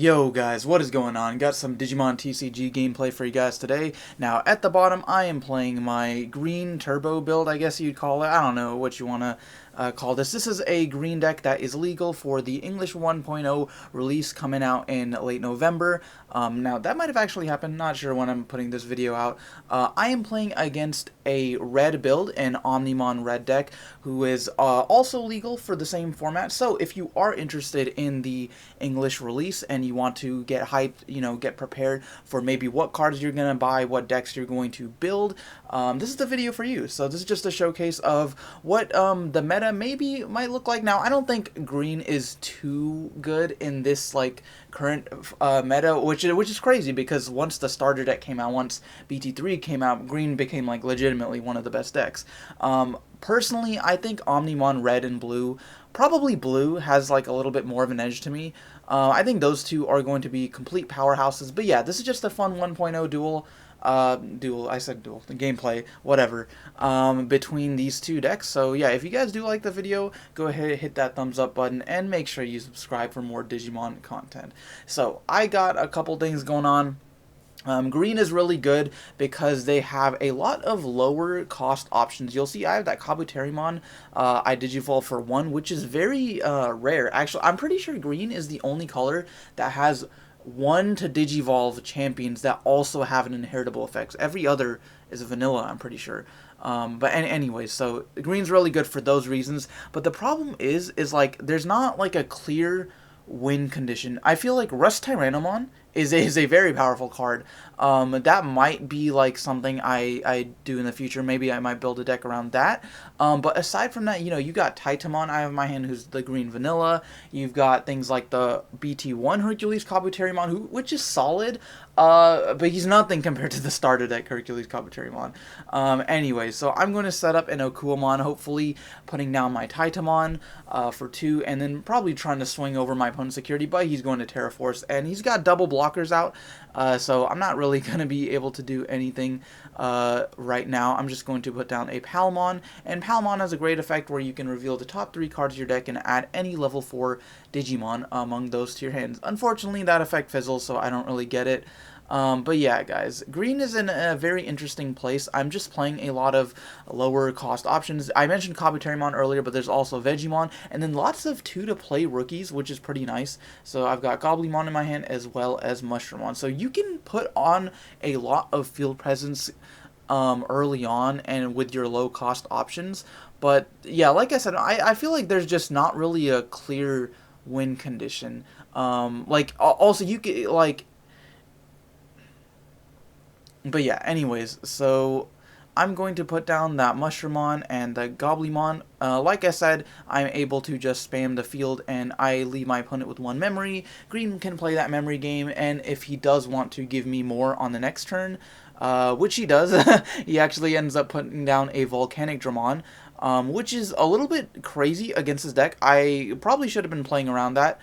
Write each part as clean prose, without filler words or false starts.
Yo guys, what is going on? Got some Digimon TCG gameplay for you guys today. Now at the bottom I am playing my green turbo build, I guess you'd call it. I don't know what you want to call this. This is a green deck that is legal for the English 1.0 release coming out in late November. Now that might have actually happened, not sure when I'm putting this video out. I am playing against a red build, an Omnimon red deck, who is also legal for the same format. So if you are interested in the English release and you want to get hyped, get prepared for maybe what cards you're going to buy, what decks you're going to build, this is the video for you. So this is just a showcase of what the meta maybe might look like. Now, I don't think green is too good in this current meta, which is crazy because once the starter deck came out, once BT3 came out, green became legitimately one of the best decks. Personally, I think Omnimon red and blue, probably blue, has a little bit more of an edge to me. I think those two are going to be complete powerhouses. But yeah, this is just a fun 1.0 duel. I said duel, the gameplay, whatever, between these two decks. So yeah, if you guys do like the video, go ahead, hit that thumbs up button, and make sure you subscribe for more Digimon content. So I got a couple things going on. Green is really good because they have a lot of lower cost options. You'll see I have that Kabuterimon I Digivolve for 1, which is very rare. Actually, I'm pretty sure green is the only color that has 1 to Digivolve champions that also have an inheritable effect. Every other is vanilla, I'm pretty sure. Anyways, so green's really good for those reasons. But the problem is there's not a clear win condition. I feel like Rust Tyrannomon is a very powerful card. That might be something I do in the future. Maybe I might build a deck around that. But aside from that, you got Titamon I have in my hand, who's the green vanilla. You've got things like the BT1 Hercules Kabuterimon, which is solid, but he's nothing compared to the starter deck Hercules Kabuterimon. Anyway, so I'm going to set up an Okuamon, hopefully putting down my Titamon for 2, and then probably trying to swing over my opponent's security, but he's going to Terra Force, and he's got double blockers out, so I'm not really going to be able to do anything right now. I'm just going to put down a Palmon, and Palmon has a great effect where you can reveal the top 3 cards of your deck and add any level 4 Digimon among those to your hands. Unfortunately, that effect fizzles, so I don't really get it. But yeah, guys, green is in a very interesting place. I'm just playing a lot of lower cost options. I mentioned Kabuterimon earlier, but there's also Vegemon, and then lots of 2-to-play rookies, which is pretty nice. So I've got Goblimon in my hand as well as Mushroomon. So you can put on a lot of field presence early on and with your low cost options. But yeah, like I said, I feel like there's just not really a clear win condition. Also you could But yeah, anyways, so I'm going to put down that Mushroomon and the Goblimon. Like I said, I'm able to just spam the field and I leave my opponent with 1 memory. Green can play that memory game, and if he does want to give me more on the next turn, which he does, he actually ends up putting down a Volcanic Dramon, which is a little bit crazy against his deck. I probably should have been playing around that.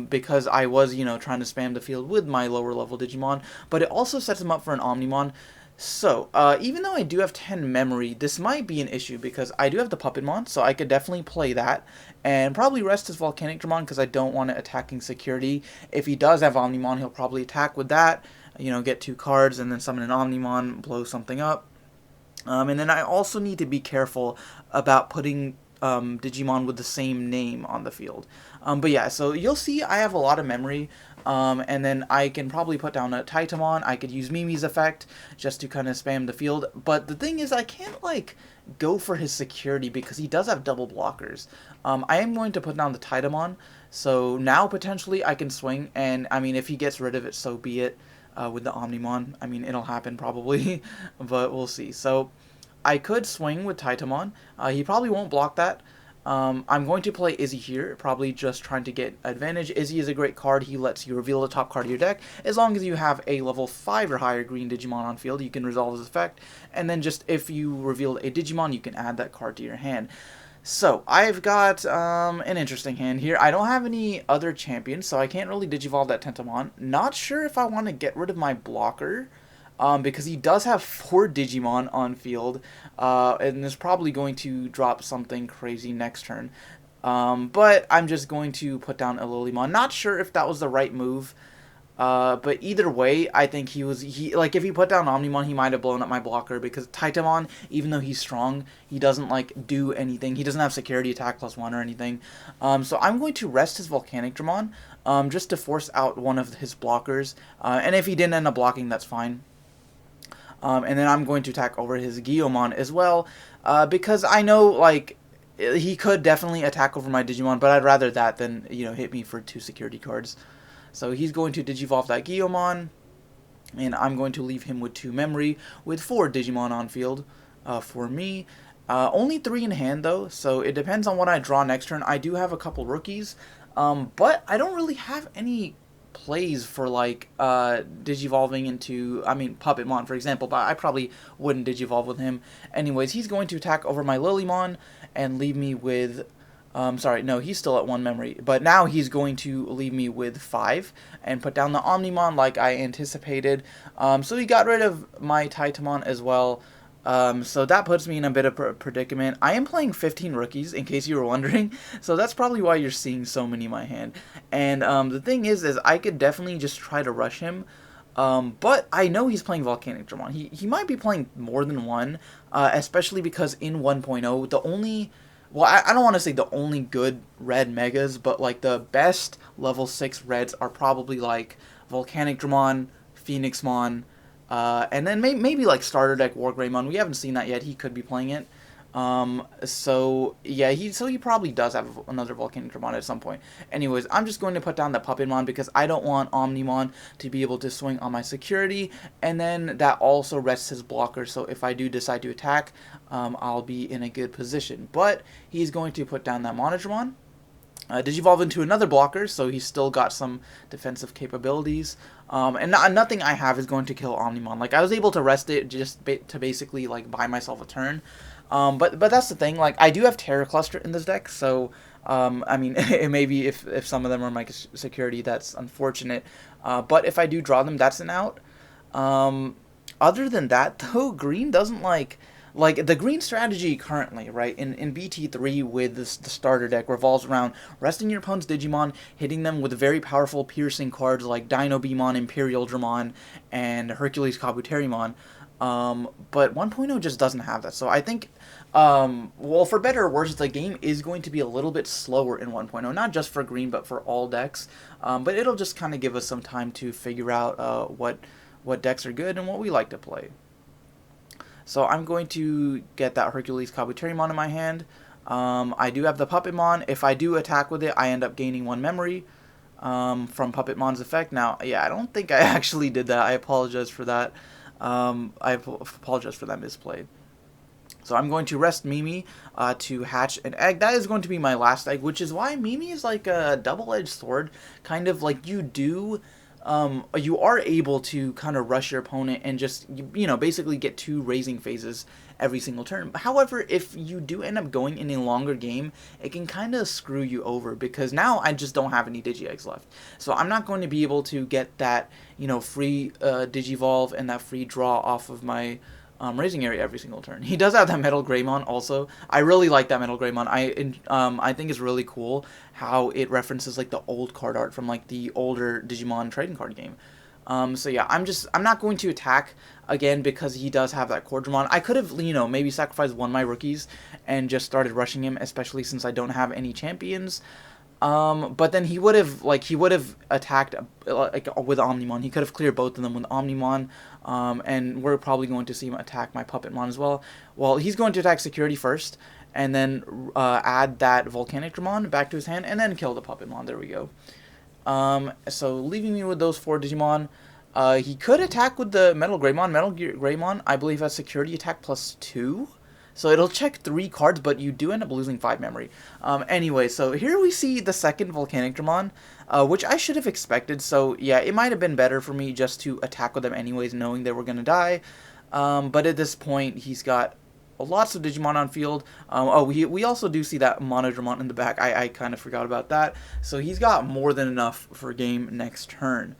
Because I was, trying to spam the field with my lower level Digimon, but it also sets him up for an Omnimon. So, even though I do have 10 memory, this might be an issue because I do have the Puppetmon, so I could definitely play that, and probably rest his Volcanic Dramon because I don't want it attacking security. If he does have Omnimon, he'll probably attack with that, get 2 cards, and then summon an Omnimon, blow something up. And then I also need to be careful about putting Digimon with the same name on the field. But yeah, so you'll see I have a lot of memory, and then I can probably put down a Titamon. I could use Mimi's effect just to kind of spam the field, but the thing is I can't go for his security because he does have double blockers. I am going to put down the Titamon, so now potentially I can swing, and I mean if he gets rid of it, so be it. With the Omnimon, I mean it'll happen probably, but we'll see. So I could swing with Titamon. He probably won't block that. I'm going to play Izzy here, probably just trying to get advantage. Izzy is a great card. He lets you reveal the top card of your deck. As long as you have a level 5 or higher green Digimon on field, you can resolve his effect. And then just if you reveal a Digimon, you can add that card to your hand. So, I've got an interesting hand here. I don't have any other champions, so I can't really Digivolve that Tentomon. Not sure if I want to get rid of my blocker, because he does have 4 Digimon on field, and is probably going to drop something crazy next turn. But I'm just going to put down a Lilymon. Not sure if that was the right move. But either way, I think like if he put down Omnimon, he might have blown up my blocker because Titamon, even though he's strong, he doesn't like do anything. He doesn't have security attack +1 or anything. So I'm going to rest his Volcanic Dramon, just to force out one of his blockers. And if he didn't end up blocking, that's fine. And then I'm going to attack over his Guillaumon as well, because I know like he could definitely attack over my Digimon, but I'd rather that than hit me for 2 security cards. So he's going to Digivolve that Guillaumon, and I'm going to leave him with 2 memory, with 4 Digimon on field for me. Only 3 in hand, though, so it depends on what I draw next turn. I do have a couple rookies, but I don't really have any plays for, like, Digivolving into, Puppetmon, for example, but I probably wouldn't Digivolve with him. Anyways, he's going to attack over my Lilymon and leave me with... sorry, no, he's still at 1 memory. But now he's going to leave me with 5 and put down the Omnimon like I anticipated. So he got rid of my Titamon as well. So that puts me in a bit of a predicament. I am playing 15 rookies, in case you were wondering. So that's probably why you're seeing so many in my hand. And the thing is I could definitely just try to rush him. But I know he's playing Volcanic Dramon. He might be playing more than one, especially because in 1.0, the only... Well, I don't want to say the only good red megas, but like the best level 6 reds are probably like Volcanic Dramon, Phoenixmon, and then maybe like Starter Deck Wargreymon. We haven't seen that yet. He could be playing it. So yeah, he probably does have another Volcanic Dramon at some point. Anyways, I'm just going to put down the Puppetmon because I don't want Omnimon to be able to swing on my security, and then that also rests his blocker, so if I do decide to attack, I'll be in a good position. But he's going to put down that Monodramon. Digivolve into another blocker, so he's still got some defensive capabilities. And nothing I have is going to kill Omnimon. Like, I was able to rest it just to basically, like, buy myself a turn. But that's the thing, like, I do have Terror Cluster in this deck, so, I mean, it may be if some of them are my security, that's unfortunate. But if I do draw them, that's an out. Other than that, though, green doesn't, like, the green strategy currently, right, in BT3 with the starter deck revolves around resting your opponent's Digimon, hitting them with very powerful piercing cards like Dino Beamon, Imperial Dramon, and Hercules Kabuterimon. But 1.0 just doesn't have that. So I think, well, for better or worse, the game is going to be a little bit slower in 1.0, not just for green, but for all decks. But it'll just kind of give us some time to figure out what decks are good and what we like to play. So I'm going to get that Hercules Kabuterimon in my hand. I do have the Puppetmon. If I do attack with it, I end up gaining 1 memory from Puppetmon's effect. Now, yeah, I don't think I actually did that. I apologize for that. I apologize for that misplay. So I'm going to rest Mimi to hatch an egg. That is going to be my last egg, which is why Mimi is like a double-edged sword. Kind of like you are able to kind of rush your opponent and just, basically get 2 raising phases every single turn. However, if you do end up going in a longer game, it can kind of screw you over because now I just don't have any Digi-Eggs left. So I'm not going to be able to get that, free Digivolve and that free draw off of my raising area every single turn. He does have that Metal Greymon also. I really like that Metal Greymon. I think it's really cool how it references like the old card art from like the older Digimon trading card game. So yeah, I'm not going to attack again because he does have that Cordramon. I could have, maybe sacrificed one of my rookies and just started rushing him, especially since I don't have any champions. But then he would have attacked like with Omnimon. He could have cleared both of them with Omnimon, and we're probably going to see him attack my Puppetmon as well. Well, he's going to attack security first, and then add that Volcanic Dramon back to his hand, and then kill the Puppetmon. There we go. So leaving me with those 4 Digimon. He could attack with the Metal Greymon. Metal Greymon, I believe, has security attack +2. So it'll check 3 cards, but you do end up losing 5 memory. Anyway, so here we see the second Volcanic Dramon, which I should have expected. So yeah, it might have been better for me just to attack with them anyways, knowing they were going to die. But at this point, he's got lots of Digimon on field. We also do see that Monodramon in the back. I kind of forgot about that. So he's got more than enough for game next turn.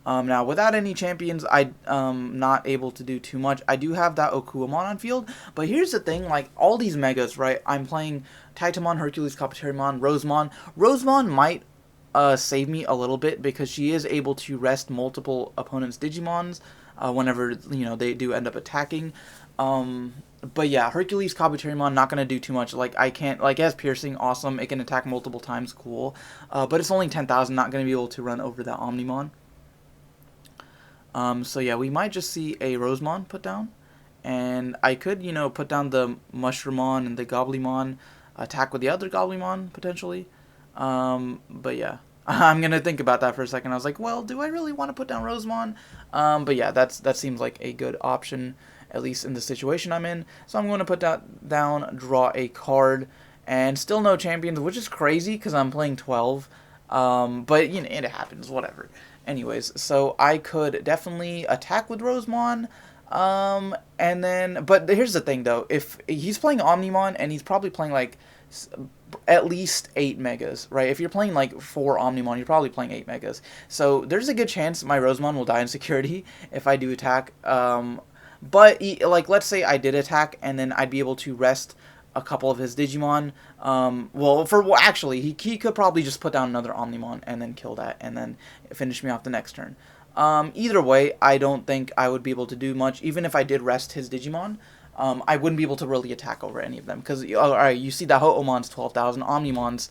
Now, without any champions, I'm not able to do too much. I do have that Okuamon on field, but here's the thing, like, all these megas, right? I'm playing Titamon, Hercules, Kabuterimon, Rosemon. Rosemon might save me a little bit because she is able to rest multiple opponents' Digimons whenever, they do end up attacking. But yeah, Hercules, Kabuterimon, not going to do too much. Like, I can't, like, it has Piercing, awesome. It can attack multiple times, cool. But it's only 10,000, not going to be able to run over that Omnimon. So yeah, we might just see a Rosemon put down. And I could, put down the Mushroomon and the Goblimon, attack with the other Goblimon, potentially. But yeah, I'm going to think about that for a second. I was like, well, do I really want to put down Rosemon? But yeah, that seems like a good option, at least in the situation I'm in. So I'm going to put that down, draw a card, and still no champions, which is crazy because I'm playing 12. But, it happens, whatever. Anyways, so I could definitely attack with Rosemon. And then, but here's the thing though, if he's playing Omnimon and he's probably playing like at least 8 megas, right? If you're playing like 4 Omnimon, you're probably playing 8 megas. So there's a good chance my Rosemon will die in security if I do attack. But like, let's say I did attack and then I'd be able to rest a couple of his Digimon. Actually, he could probably just put down another Omnimon and then kill that and then finish me off the next turn. Either way, I don't think I would be able to do much. Even if I did rest his Digimon, I wouldn't be able to really attack over any of them. Because, alright, you see that Ho-Omon's 12,000, Omnimon's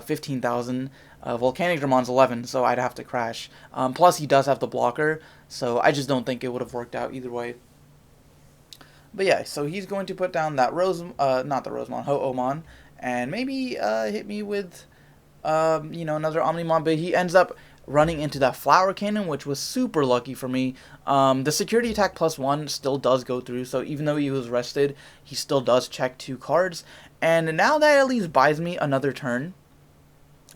15,000, Volcanic Dramon's 11, so I'd have to crash. Plus, he does have the blocker, so I just don't think it would have worked out either way. But yeah, so he's going to put down that not the Rosemon, Ho-Omon, and maybe hit me with, another Omnimon, but he ends up running into that Flower Cannon, which was super lucky for me. The security attack +1 still does go through, so even though he was rested, he still does check 2 cards, and now that at least buys me another turn.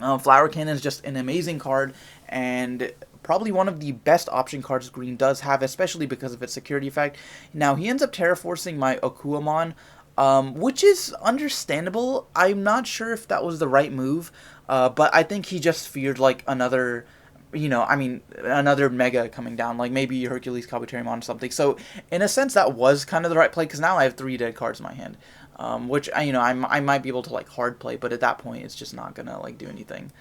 Flower Cannon is just an amazing card, and probably one of the best option cards green does have, especially because of its security effect. Now, he ends up Terraforcing my Okuamon, which is understandable. I'm not sure if that was the right move, but I think he just feared, like, another Mega coming down, like maybe Hercules, Kabuterimon, or something. So, in a sense, that was kind of the right play, because now I have 3 dead cards in my hand, which, I might be able to, like, hard play, but at that point, it's just not gonna, like, do anything.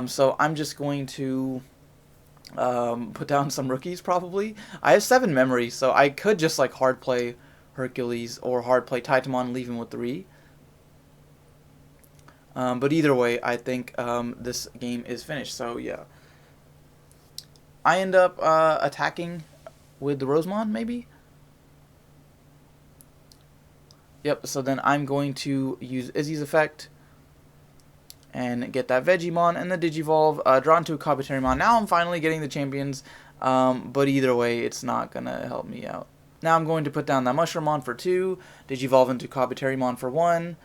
So, I'm just going to put down some rookies, probably. I have 7 memory, so I could just, like, hard play Hercules or hard play Titamon and leave him with 3. But either way, I think this game is finished, so yeah. I end up attacking with the Rosemon, maybe? Yep, so then I'm going to use Izzy's effect and get that Vegemon and the Digivolve, drawn to a Kabuterimon. Now I'm finally getting the champions, but either way, it's not going to help me out. Now I'm going to put down that Mushroomon for 2, Digivolve into Kabuterimon for 1,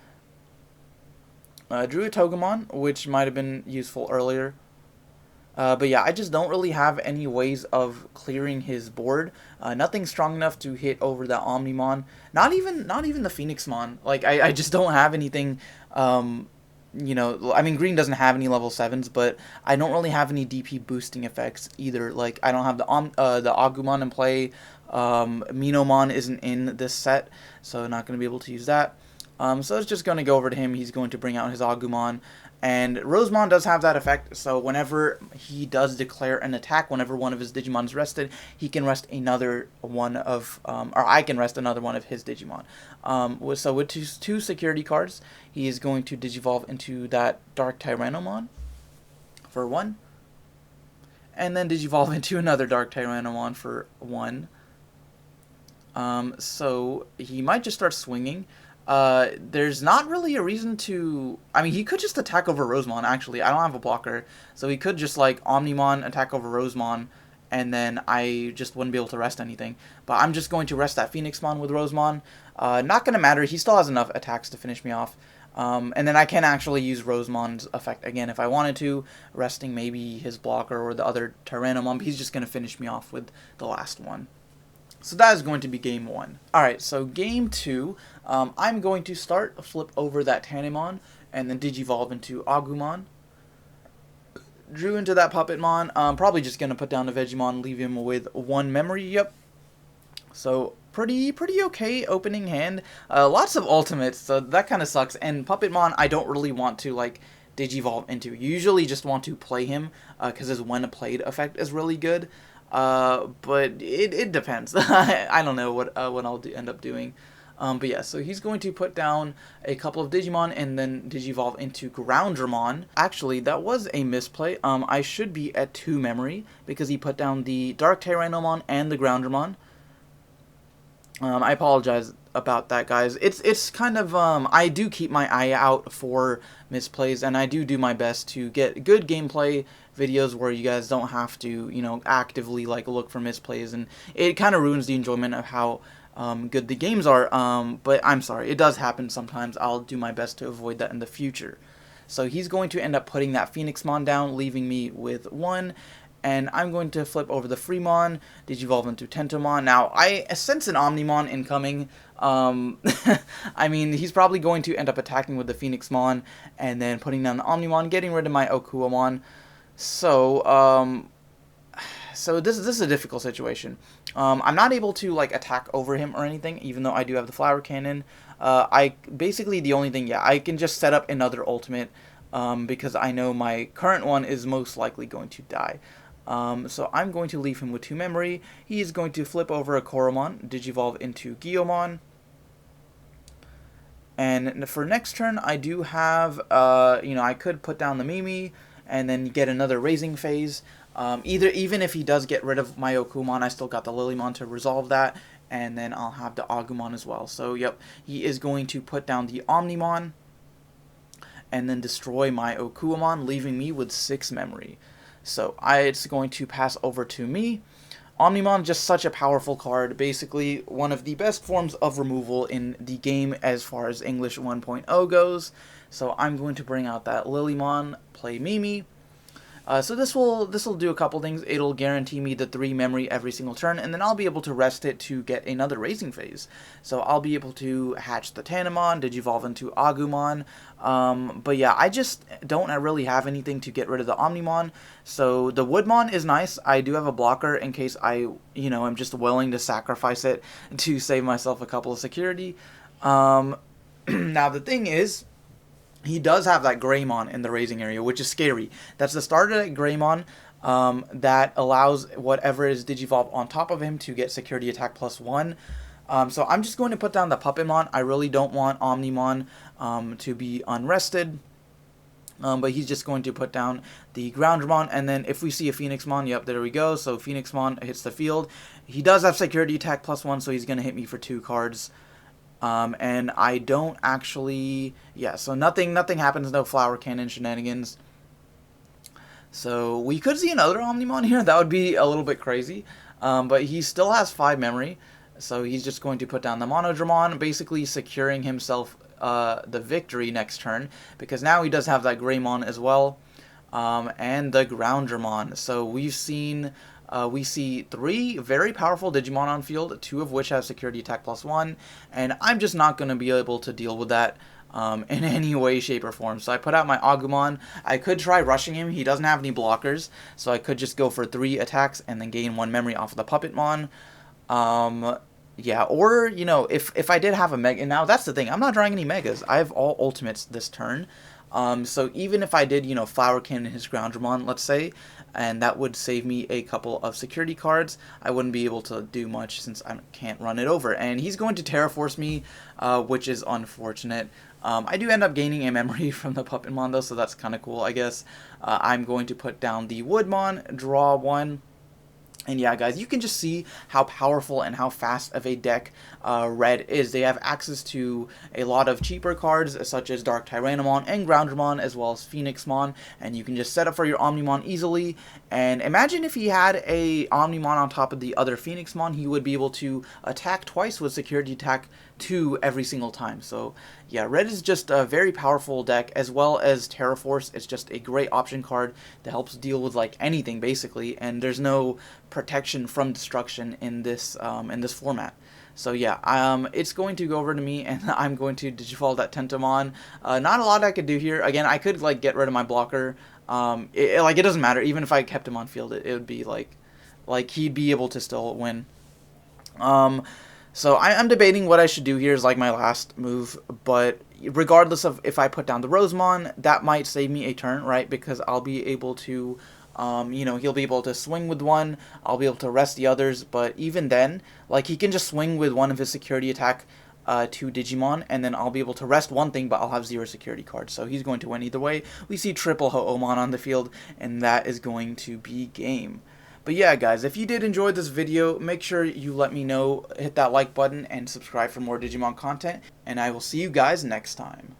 drew a Togemon, which might have been useful earlier. But yeah, I just don't really have any ways of clearing his board. Nothing strong enough to hit over that Omnimon. Not even the Phoenixmon. Like, I just don't have anything. I mean, green doesn't have any level 7s, but I don't really have any DP boosting effects either. Like, I don't have the Agumon in play. Minomon isn't in this set, so not going to be able to use that. So it's just going to go over to him. He's going to bring out his Agumon. And Rosemon does have that effect, so whenever he does declare an attack, whenever one of his Digimon is rested, he can rest another one of, or I can rest another one of his Digimon. So with 2 security cards, he is going to Digivolve into that Dark Tyrannomon for 1. And then Digivolve into another Dark Tyrannomon for 1. So he might just start swinging. There's not really a reason to... I mean, he could just attack over Rosemon, actually. I don't have a blocker. So he could just, like, Omnimon, attack over Rosemon, and then I just wouldn't be able to rest anything. But I'm just going to rest that Phoenixmon with Rosemon. Not going to matter. He still has enough attacks to finish me off. And then I can actually use Rosemon's effect again if I wanted to, resting maybe his blocker or the other Tyrannomon. But he's just going to finish me off with the last one. So that is going to be game 1. Alright, so game 2, I'm going to flip over that Tanimon, and then Digivolve into Agumon. drew into that Puppetmon. Probably just going to put down the Vegemon, leave him with 1 memory. Yep. So pretty okay opening hand. Lots of ultimates, so that kind of sucks. And Puppetmon, I don't really want to like Digivolve into. You usually just want to play him because his when played effect is really good. But it depends. I don't know what I'll end up doing. But yeah, so he's going to put down a couple of Digimon and then Digivolve into Groundramon. Actually, that was a misplay. I should be at 2 memory because he put down the Dark Tyrannomon and the Groundramon. I apologize about that, guys. It's kind of, I do keep my eye out for misplays, and I do my best to get good gameplay videos where you guys don't have to, you know, actively, like, look for misplays, and it kind of ruins the enjoyment of how good the games are, but I'm sorry, it does happen sometimes. I'll do my best to avoid that in the future. So he's going to end up putting that Phoenixmon down, leaving me with 1, and I'm going to flip over the Freemon, Digivolve into Tentomon. Now, I sense an Omnimon incoming. I mean, he's probably going to end up attacking with the Phoenixmon, and then putting down the Omnimon, getting rid of my Okuamon. So, so this is a difficult situation. I'm not able to like attack over him or anything, even though I do have the Flower Cannon. I basically the only thing, yeah, I can just set up another ultimate because I know my current one is most likely going to die. So I'm going to leave him with 2 memory. He is going to flip over a Koromon, Digivolve into Guiomon. And for next turn, I do have, you know, I could put down the Mimi and then get another Raising Phase. Even if he does get rid of my Okumon, I still got the Lilymon to resolve that, and then I'll have the Agumon as well. So, yep, he is going to put down the Omnimon and then destroy my Okuamon, leaving me with 6 memory. So, it's going to pass over to me. Omnimon, just such a powerful card, basically one of the best forms of removal in the game as far as English 1.0 goes. So I'm going to bring out that Lilymon, play Mimi. So this will do a couple things. It'll guarantee me the 3 memory every single turn, and then I'll be able to rest it to get another Raising Phase. So I'll be able to hatch the Tanamon, Digivolve into Agumon. But yeah, I just don't really have anything to get rid of the Omnimon. So the Woodmon is nice. I do have a blocker in case I, you know, I'm just willing to sacrifice it to save myself a couple of security. Now the thing is, he does have that Greymon in the raising area, which is scary. That's the start of that Greymon that allows whatever is Digivolve on top of him to get security attack +1. So I'm just going to put down the Puppetmon. I really don't want Omnimon to be unrested. But he's just going to put down the Groundramon, and then if we see a Phoenixmon, yep, there we go. So Phoenixmon hits the field. He does have security attack +1, so he's going to hit me for 2 cards. And I don't actually, yeah, so nothing happens, no Flower Cannon shenanigans. So we could see another Omnimon here, that would be a little bit crazy. But he still has 5 memory, so he's just going to put down the Monodramon, basically securing himself the victory next turn, because now he does have that Greymon as well, and the Groundramon. So we've seen, we see 3 very powerful Digimon on field, 2 of which have security attack +1, and I'm just not going to be able to deal with that in any way, shape, or form. So I put out my Agumon. I could try rushing him. He doesn't have any blockers, so I could just go for 3 attacks and then gain 1 memory off of the Puppetmon. Yeah, or, you know, if I did have a Mega, now that's the thing, I'm not drawing any Megas. I have all Ultimates this turn. So even if I did, you know, Flower Cannon his Groundramon, let's say, and that would save me a couple of security cards, I wouldn't be able to do much since I can't run it over. And he's going to Terraforce me, which is unfortunate. I do end up gaining a memory from the Puppetmon, though, so that's kind of cool, I guess. I'm going to put down the Woodmon, draw 1. And yeah, guys, you can just see how powerful and how fast of a deck Red is. They have access to a lot of cheaper cards, such as Dark Tyrannomon and Groundramon, as well as Phoenixmon, and you can just set up for your Omnimon easily. And imagine if he had a Omnimon on top of the other Phoenixmon, he would be able to attack twice with security attack 2 every single time. So yeah, Red is just a very powerful deck, as well as Terraforce. It's just a great option card that helps deal with like anything basically, and there's no protection from destruction in this format. So yeah, it's going to go over to me, and I'm going to Digivolve that Tentomon. Not a lot I could do here. Again, I could like get rid of my blocker. Like it doesn't matter. Even if I kept him on field, it would be like he'd be able to still win. So I'm debating what I should do here as like my last move, but regardless of if I put down the Rosemon, that might save me a turn, right? Because I'll be able to, he'll be able to swing with one, I'll be able to rest the others, but even then, like he can just swing with one of his security attack to Digimon, and then I'll be able to rest one thing, but I'll have 0 security cards, so he's going to win either way. We see triple Ho-Omon on the field, and that is going to be game. But yeah, guys, if you did enjoy this video, make sure you let me know, hit that like button, and subscribe for more Digimon content, and I will see you guys next time.